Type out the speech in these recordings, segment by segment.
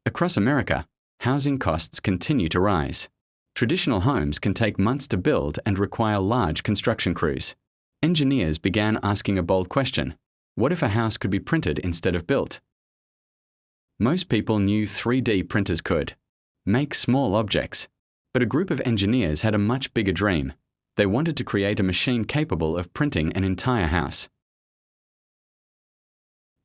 Across America, housing costs continue to rise. Traditional homes can take months to build and require large construction crews. Engineers began asking a bold question: what if a house could be printed instead of built? Most people knew 3D printers could make small objects, but a group of engineers had a much bigger dream. They wanted to create a machine capable of printing an entire house.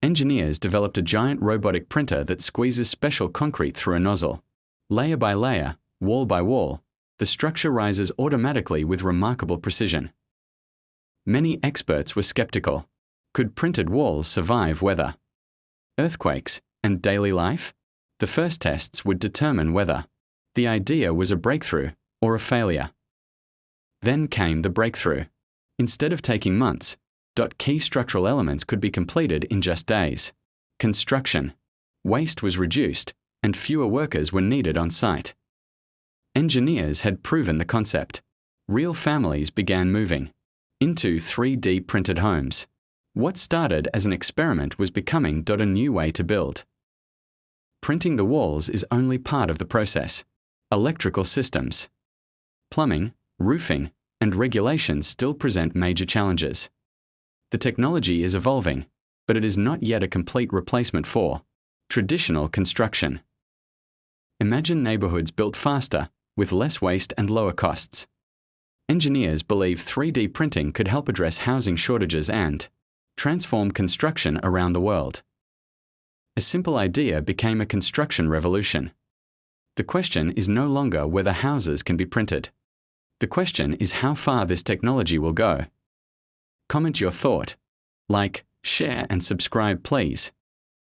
Engineers developed a giant robotic printer that squeezes special concrete through a nozzle. Layer by layer, wall by wall, the structure rises automatically with remarkable precision. Many experts were skeptical. Could printed walls survive weather, earthquakes, and daily life? The first tests would determine whether the idea was a breakthrough or a failure. Then came the breakthrough. Instead of taking months, key structural elements could be completed in just days. Construction. Waste was reduced, and fewer workers were needed on site. Engineers had proven the concept. Real families began moving into 3D printed homes. What started as an experiment was becoming a new way to build. Printing the walls is only part of the process. Electrical systems, plumbing, roofing, and regulations still present major challenges. The technology is evolving, but it is not yet a complete replacement for traditional construction. Imagine neighborhoods built faster, with less waste and lower costs. Engineers believe 3D printing could help address housing shortages and transform construction around the world. A simple idea became a construction revolution. The question is no longer whether houses can be printed. The question is how far this technology will go. Comment your thought. Like, share, and subscribe, please.